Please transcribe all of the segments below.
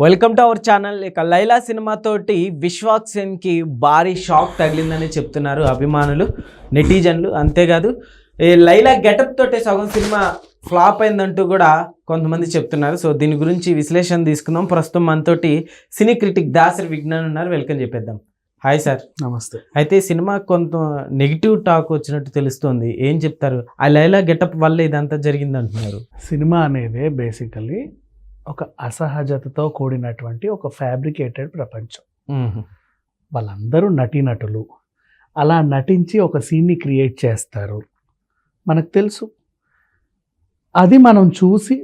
Welcome to our channel. ఇక లైలా సినిమాతోటి విశ్వాక్ సేన్కి భారీ shock తగిలిందని చెప్తున్నారు అభిమానులు, నెటిజన్లు. అంతేకాదు ఈ లైలా గెటప్ తోటే సగం సినిమా ఫ్లాప్ అయిందంటూ కూడా కొంతమంది చెప్తున్నారు. సో దీని గురించి విశ్లేషణ తీసుకుందాం. ప్రస్తుతం మనతోటి సినీ క్రిటిక్ దాసరి విజ్ఞాన్ ఉన్నారు. వెల్కమ్ చెప్పేద్దాం. Hi sir. నమస్తే. అయితే సినిమా కొంత నెగిటివ్ టాక్ వచ్చినట్టు తెలుస్తుంది, ఏం చెప్తారు? ఆ లైలా గెటప్ వల్ల ఇదంతా జరిగింది అంటున్నారు. సినిమా అనేది బేసికలీ ఒక అసహజతతో కూడినటువంటి ఒక ఫ్యాబ్రికేటెడ్ ప్రపంచం. వాళ్ళందరూ నటీనటులు, అలా నటించి ఒక సీన్ని క్రియేట్ చేస్తారు. మనకు తెలుసు, అది మనం చూసి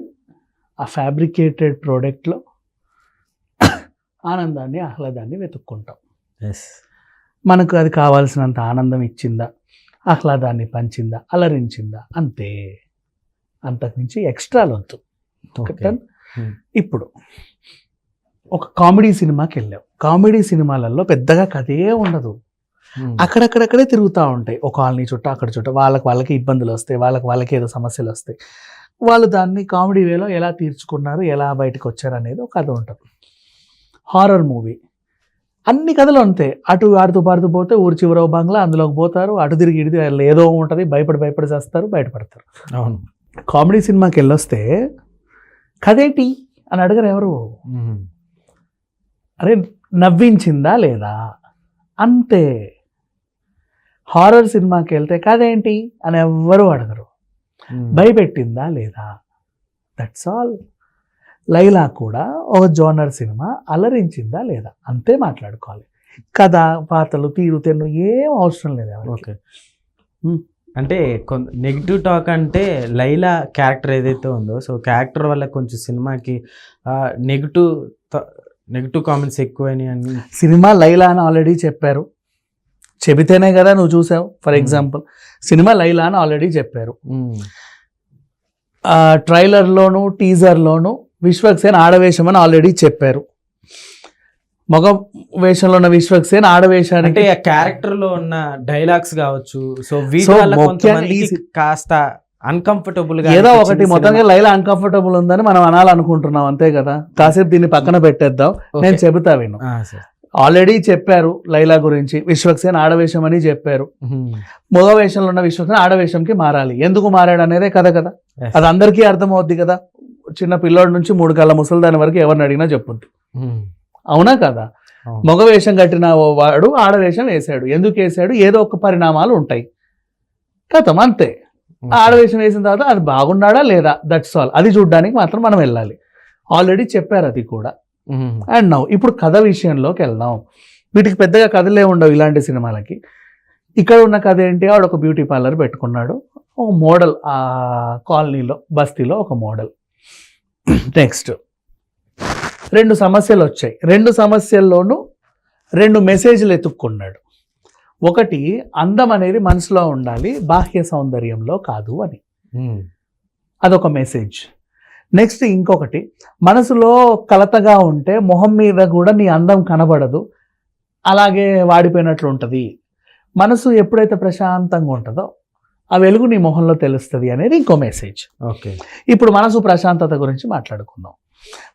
ఆ ఫ్యాబ్రికేటెడ్ ప్రోడక్ట్లో ఆనందాన్ని, ఆహ్లాదాన్ని వెతుక్కుంటాం. మనకు అది కావాల్సినంత ఆనందం ఇచ్చిందా, ఆహ్లాదాన్ని పంచిందా, అలరించిందా, అంతే. అంతకుమించి ఎక్స్ట్రాలు వద్దు. ఇప్పుడు ఒక కామెడీ సినిమాకి వెళ్ళాం. కామెడీ సినిమాలలో పెద్దగా కథే ఉండదు, అక్కడక్కడక్కడే తిరుగుతూ ఉంటాయి. ఒక కాలనీ చుట్టూ, అక్కడ చుట్టూ వాళ్ళకి ఇబ్బందులు వస్తాయి, వాళ్ళకి ఏదో సమస్యలు వస్తాయి. వాళ్ళు దాన్ని కామెడీ వేలో ఎలా తీర్చుకున్నారు, ఎలా బయటకు వచ్చారు అనేది ఒక కథ ఉంటుంది. హారర్ మూవీ అన్ని కథలు అంతే. అటు ఆడుతూ పాడుతూ పోతే ఊరి చివరో బంగ్లా, అందులోకి పోతారు, అటు తిరిగి ఇడితే ఏదో ఉంటుంది, భయపడి చేస్తారు, బయటపడతారు. అవును. కామెడీ సినిమాకి వెళ్ళొస్తే కథేంటి అని అడగరు ఎవరు. అరే నవ్వించిందా లేదా, అంతే. హారర్ సినిమాకి వెళ్తే కథేంటి అని ఎవ్వరూ అడగరు, భయపెట్టిందా లేదా, దట్స్ ఆల్. లైలా కూడా ఒక జోనర్ సినిమా, అలరించిందా లేదా, అంతే మాట్లాడుకోవాలి. కథ, పాత్రలు, తీరు, తెన్ను ఏం అవసరం లేదు. ఓకే. అంటే నెగిటివ్ టాక్ అంటే లైలా క్యారెక్టర్ ఏదైతే ఉందో, సో క్యారెక్టర్ వల్ల కొంచెం సినిమాకి నెగిటివ్ కామెంట్స్ ఎక్కువైనాయి అని. సినిమా లైలా అని ఆల్రెడీ చెప్పారు, చెబితేనే కదా నువ్వు చూసావు. ఫర్ ఎగ్జాంపుల్ సినిమా లైలా అని ఆల్రెడీ చెప్పారు. ట్రైలర్లోను టీజర్లోను విశ్వక్ సేన్ ఆడవేషం అని ఆల్రెడీ చెప్పారు. మగ వేషంలో ఉన్న విశ్వక్ సేన్ ఆడవేషానికి ఆ క్యారెక్టర్ లో ఉన్న డైలాగ్స్ కావచ్చు, సో కాస్త అన్కంఫర్టబుల్ గా ఏదో ఒకటి. మొత్తంగా లైలా అన్కంఫర్టబుల్ ఉందని మనం అనాలనుకుంటున్నాం, అంతే కదా. కాసేపు దీన్ని పక్కన పెట్టేద్దాం, నేను చెబుతా విను. ఆల్రెడీ చెప్పారు లైలా గురించి, విశ్వక్ సేన్ ఆడవేషం అని చెప్పారు. మగ వేషంలో ఉన్న విశ్వక్ సేన్ ఆడవేషంకి మారాలి. ఎందుకు మారాడు అనేదే కదా. అది అందరికీ అర్థమవుద్ది కదా. చిన్న పిల్లోడి నుంచి 3 కాళ్ళ ముసలిదాని వరకు ఎవరిని అడిగినా చెప్పుద్ది, అవునా కదా. మగ వేషం కట్టిన వాడు ఆడవేషం వేసాడు, ఎందుకు వేసాడు, ఏదో ఒక పరిణామాలు ఉంటాయి, కథం, అంతే. ఆడవేషం వేసిన తర్వాత అది బాగున్నాడా లేదా, దట్స్ ఆల్. అది చూడ్డానికి మాత్రం మనం వెళ్ళాలి. ఆల్రెడీ చెప్పారు అది కూడా. అండ్ నౌ ఇప్పుడు కథ విషయంలోకి వెళ్దాం. వీటికి పెద్దగా కథలే ఉండవు ఇలాంటి సినిమాలకి. ఇక్కడ ఉన్న కథ ఏంటి, ఆవిడ ఒక బ్యూటీ పార్లర్ పెట్టుకున్నాడు, ఒక మోడల్, ఆ కాలనీలో బస్తీలో ఒక మోడల్. నెక్స్ట్ 2 సమస్యలు వచ్చాయి. 2 సమస్యల్లోనూ 2 మెసేజ్లు ఎత్తుక్కున్నాడు. ఒకటి, అందం అనేది మనసులో ఉండాలి, బాహ్య సౌందర్యంలో కాదు అని, అదొక మెసేజ్. నెక్స్ట్ ఇంకొకటి, మనసులో కలతగా ఉంటే మొహం మీద కూడా నీ అందం కనబడదు, అలాగే వాడిపోయినట్లు ఉంటుంది. మనసు ఎప్పుడైతే ప్రశాంతంగా ఉంటుందో ఆ వెలుగు నీ మొహంలో తెలుస్తుంది అనేది ఇంకో మెసేజ్. ఓకే. ఇప్పుడు మనసు ప్రశాంతత గురించి మాట్లాడుకుందాం.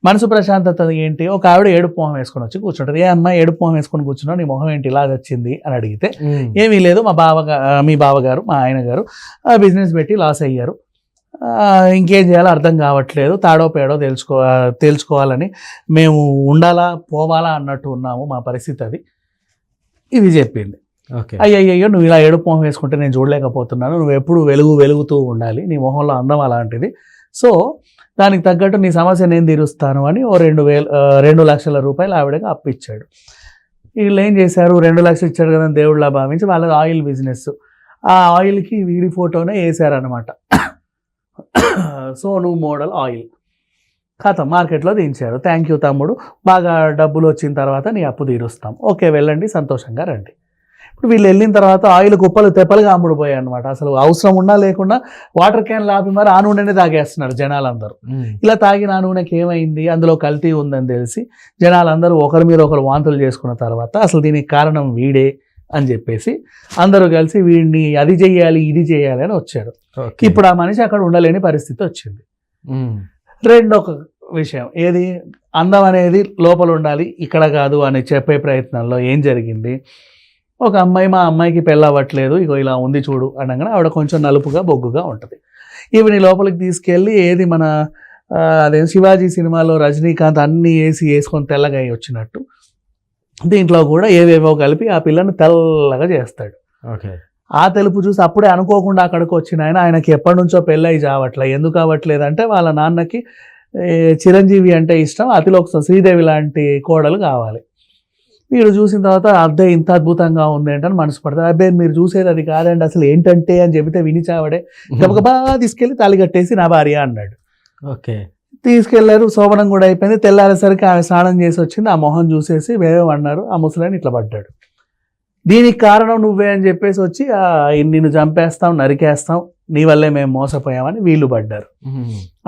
మనసు ప్రశాంతత ఏంటి, ఒక ఆవిడ ఏడుపు మొహం వేసుకొని వచ్చి కూర్చుంటుంది. ఏ అమ్మాయి ఏడుపు మొహం వేసుకొని కూర్చున్నావు, నీ మొహం ఏంటి ఇలా వచ్చింది అని అడిగితే, ఏమీ లేదు, మీ బావగారు, మా ఆయన గారు బిజినెస్ పెట్టి లాస్ అయ్యారు, ఇంకేం చేయాలో అర్థం కావట్లేదు, తాడో పేడో తేల్చుకోవాలని మేము ఉండాలా పోవాలా అన్నట్టు ఉన్నాము, మా పరిస్థితి అది. ఇది చెప్పింది. అయ్యయ్యో నువ్వు ఇలా ఏడుపు మొహం వేసుకుంటే నేను చూడలేకపోతున్నాను, నువ్వు ఎప్పుడు వెలుగుతూ ఉండాలి, నీ మొహంలో అందం అలాంటిది, సో దానికి తగ్గట్టు నీ సమస్య నేను తీరుస్తాను అని ఓ 2 లక్షల రూపాయలు ఆవిడకి అప్పిచ్చాడు. వీళ్ళు ఏం చేశారు, 2 లక్షలు ఇచ్చాడు కదా దేవుళ్ళ భావించి వాళ్ళది ఆయిల్ బిజినెస్, ఆ ఆయిల్కి వీడి ఫోటోనే వేసారనమాట. సోను మోడల్ ఆయిల్ కథ మార్కెట్లో దించారు. థ్యాంక్ యూ తమ్ముడు, బాగా డబ్బులు వచ్చిన తర్వాత నీ అప్పు తీరుస్తాం, ఓకే వెళ్ళండి, సంతోషంగా రండి. ఇప్పుడు వీళ్ళు వెళ్ళిన తర్వాత ఆయిల్ కుప్పలు తెప్పలుగా అమ్ముడుపోయాయి అనమాట. అసలు అవసరం ఉన్నా లేకుండా వాటర్ క్యాన్ లాపి మరి ఆ నూనెనే తాగేస్తున్నారు జనాలందరూ. ఇలా తాగిన ఆ నూనెకి ఏమైంది, అందులో కల్తీ ఉందని తెలిసి జనాలందరూ ఒకరి మీద ఒకరు వాంతులు చేసుకున్న తర్వాత అసలు దీనికి కారణం వీడే అని చెప్పేసి అందరూ కలిసి వీడిని అది చెయ్యాలి ఇది చేయాలి అని వచ్చారు. ఇప్పుడు ఆ మనిషి అక్కడ ఉండలేని పరిస్థితి వచ్చింది. రెండొక విషయం ఏది, అందం అనేది లోపల ఉండాలి, ఇక్కడ కాదు అని చెప్పే ప్రయత్నంలో ఏం జరిగింది, ఒక అమ్మాయి మా అమ్మాయికి పెళ్ళవ్వట్లేదు, ఇగో ఇలా ఉంది చూడు అనగానే ఆవిడ కొంచెం నలుపుగా బొగ్గుగా ఉంటుంది. ఈవిని లోపలికి తీసుకెళ్ళి ఏది మన అదే శివాజీ సినిమాలో రజనీకాంత్ అన్నీ వేసుకొని తెల్లగా అయి వచ్చినట్టు దీంట్లో కూడా ఏవేవో కలిపి ఆ పిల్లని తెల్లగా చేస్తాడు. ఓకే, ఆ తెలుపు చూసి అప్పుడే అనుకోకుండా అక్కడికి వచ్చిన ఆయనకి ఎప్పటి నుంచో పెళ్ళయి చావట్లే. ఎందుకు అవ్వట్లేదు అంటే వాళ్ళ నాన్నకి చిరంజీవి అంటే ఇష్టం, అతిలో శ్రీదేవి లాంటి కోడలు కావాలి. వీడు చూసిన తర్వాత అబ్బే ఇంత అద్భుతంగా ఉంది ఏంటని మనసు పడతారు. అబ్బే మీరు చూసేది అది కాదండి, అసలు ఏంటంటే అని చెబితే విని చావడే గబగబా తీసుకెళ్ళి తాళి కట్టేసి నా భార్య అన్నాడు. ఓకే, తీసుకెళ్లారు, శోభనం కూడా అయిపోయింది. తెల్లారేసరికి ఆమె స్నానం చేసి వచ్చింది, ఆ మొహం చూసేసి వేరే అన్నారు, ఆ ముసలాయన ఇట్లా పడ్డాడు. దీనికి కారణం నువ్వే అని చెప్పేసి వచ్చి నిన్ను చంపేస్తాం, నరికేస్తాం, నీ వల్లే మేము మోసపోయామని వీళ్ళు పడ్డారు.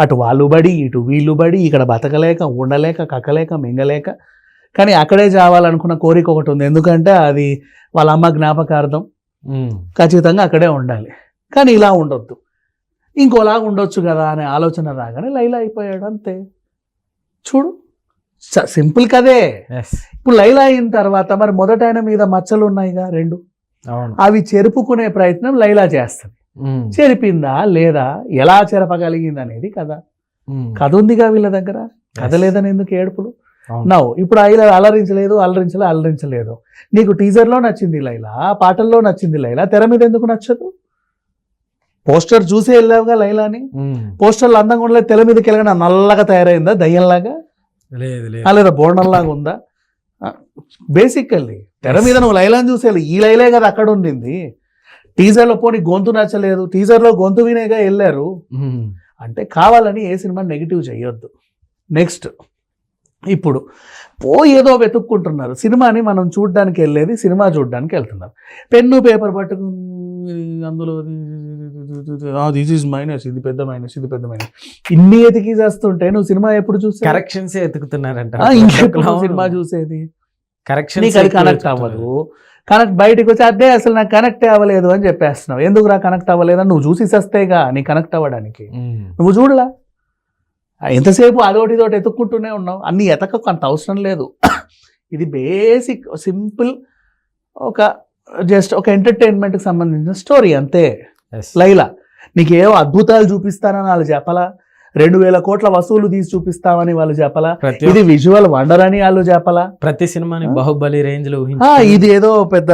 అటు వాళ్ళు బడి, ఇటు వీళ్ళు బడి, ఇక్కడ బతకలేక, ఉండలేక, కక్కలేక, మింగలేక, కానీ అక్కడే చావాలనుకున్న కోరిక ఒకటి ఉంది. ఎందుకంటే అది వాళ్ళ అమ్మ జ్ఞాపకార్థం, ఖచ్చితంగా అక్కడే ఉండాలి. కానీ ఇలా ఉండొద్దు, ఇంకోలాగా ఉండొచ్చు కదా అనే ఆలోచన రాగానే లైలా అయిపోయాడు. అంతే, చూడు సింపుల్ కదే. ఇప్పుడు లైలా అయిన తర్వాత మరి మొదట ఆయన మీద మచ్చలు ఉన్నాయిగా 2, అవి చెరుపుకునే ప్రయత్నం లైలా చేస్తుంది. చెరిపిందా లేదా, ఎలా చెరపగలిగింది అనేది కథ ఉందిగా వీళ్ళ దగ్గర. కథ లేదని ఎందుకు ఏడుపులు? నవ్వు ఇప్పుడు అలరించలేదు. నీకు టీజర్లో నచ్చింది లైలా, పాటల్లో నచ్చింది లైలా, తెర మీద ఎందుకు నచ్చదు? పోస్టర్ చూసి వెళ్ళావుగా లైలాని, పోస్టర్లు అందంగా ఉండలేదు, తెర మీదకి వెళ్ళగానే నల్లగా తయారైందా, దయ్యంలాగా లేదా బోర్డంలాగా ఉందా? బేసికల్లీ తెర మీద నువ్వు లైలాని చూసేయాలి, ఈ లైలే కదా అక్కడ ఉండింది. టీజర్లో పోనీ గొంతు నచ్చలేదు, టీజర్లో గొంతు వినేగా వెళ్ళారు అంటే కావాలని ఏ సినిమా నెగిటివ్ చేయొద్దు. నెక్స్ట్, ఇప్పుడు ఏదో వెతుక్కుంటున్నారు. సినిమాని మనం చూడడానికి వెళ్ళేది, సినిమా చూడడానికి వెళ్తున్నారు. పెన్ను పేపర్ పట్టుకుని అందులో దిస్ ఈజ్ మైనస్, ఇది పెద్ద మైనస్, ఇది పెద్ద మైనస్, ఇన్ని ఎతికి చేస్తుంటే నువ్వు సినిమా ఎప్పుడు చూసే? కరెక్షన్స్ ఎతుకుతున్నారంట. సినిమా చూసేది కరెక్షన్ అది కనెక్ట్ అవ్వదు. కనెక్ట్ బయటకు వచ్చి అదే అసలు నాకు కనెక్ట్ అవ్వలేదు అని చెప్పేస్తున్నావు. ఎందుకు రా కనెక్ట్ అవ్వలేదని నువ్వు చూసి సస్తేగా నీ కనెక్ట్ అవ్వడానికి. నువ్వు చూడలా, ఎంతసేపు అదోటి ఇదోటి ఎతుక్కుంటూనే ఉన్నావు. అన్ని ఎతకకు అంత అవసరం లేదు. ఇది బేసిక్ సింపుల్ జస్ట్ ఒక ఎంటర్టైన్మెంట్కి సంబంధించిన స్టోరీ అంతే. లైలా నీకు ఏవో అద్భుతాలు చూపిస్తానని వాళ్ళు చెప్పలా, 2000 కోట్ల వసూలు తీసి చూపిస్తామని వాళ్ళు చెప్పలా, ఇది విజువల్ వండర్ అని వాళ్ళు చెప్పలా. ప్రతి సినిమాని బాహుబలి రేంజ్ లో ఇది ఏదో పెద్ద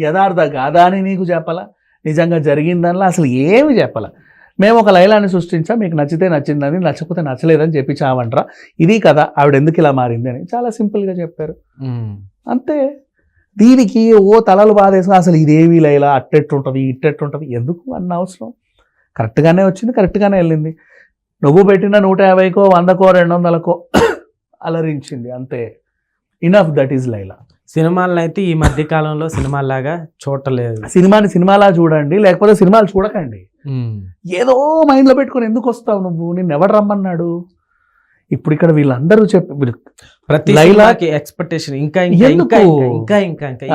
యథార్థ గాథా అని నీకు చెప్పలా, నిజంగా జరిగిందనిలా అసలు ఏమి చెప్పలా. మేము ఒక లైలాని సృష్టించా, మీకు నచ్చితే నచ్చిందని, నచ్చకపోతే నచ్చలేదని చెప్పి చావంట్రా, ఇది కదా ఆవిడ ఎందుకు ఇలా మారింది అని చాలా సింపుల్గా చెప్పారు అంతే. దీనికి తలలు బాధేసిన అసలు ఇదేవి లైలా, అట్టెట్టుంటుంది ఇట్టెట్టుంటుంది ఎందుకు అన్న అవసరం. కరెక్ట్గానే వచ్చింది, కరెక్ట్గానే వెళ్ళింది. నువ్వు పెట్టిన 150కో 100కో 200కో అలరించింది అంతే. Enough, that is Laila. సినిమాలను అయితే ఈ మధ్య కాలంలో సినిమాలాగా చూడలేదు. సినిమాని సినిమాలా చూడండి, లేకపోతే సినిమాలు చూడకండి. ఏదో మైండ్లో పెట్టుకొని ఎందుకు వస్తావు నువ్వు, నిన్ను ఎవరు రమ్మన్నాడు? ఇప్పుడు ఇక్కడ వీళ్ళందరూ ప్రతి లైలాకి ఎక్స్పెక్టేషన్ ఇంకా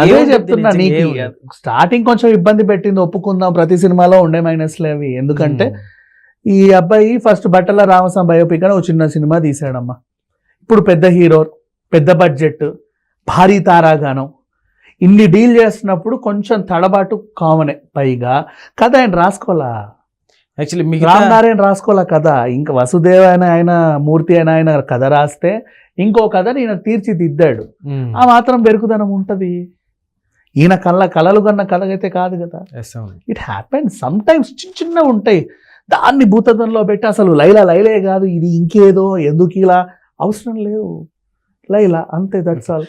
అదే చెప్తున్నా. నీకు స్టార్టింగ్ కొంచెం ఇబ్బంది పెట్టింది, ఒప్పుకుందాం, ప్రతి సినిమాలో ఉండే మైనస్లే అవి. ఎందుకంటే ఈ అబ్బాయి ఫస్ట్ బట్టల రామస్వామి బయోపిక్ అని ఒక చిన్న సినిమా తీసాడమ్మా. ఇప్పుడు పెద్ద హీరో, పెద్ద బడ్జెట్, భారీ తారాగానం, ఇన్ని డీల్ చేస్తున్నప్పుడు కొంచెం తడబాటు కామనే. పైగా కథ ఆయన రాసుకోవాలా, యాక్చువల్లీ రామనారాయణ రాసుకోవాలా కథ. ఇంకా వసుదేవ్ ఆయన మూర్తి ఆయన కథ రాస్తే ఇంకో కథ ఈయన తీర్చిదిద్దాడు. ఆ మాత్రం బెరుకుదనం ఉంటది. ఈయన కళలు కన్న కథ అయితే కాదు కదా. ఇట్ హ్యాపెన్ సమ్ టైమ్స్, చిన్న ఉంటాయి, దాన్ని భూతద్దంలో పెట్టి అసలు లైలే కాదు ఇది ఇంకేదో, ఎందుకు ఇలా అవసరం లేవు. లైలా అంతే, దట్స్ ఆల్.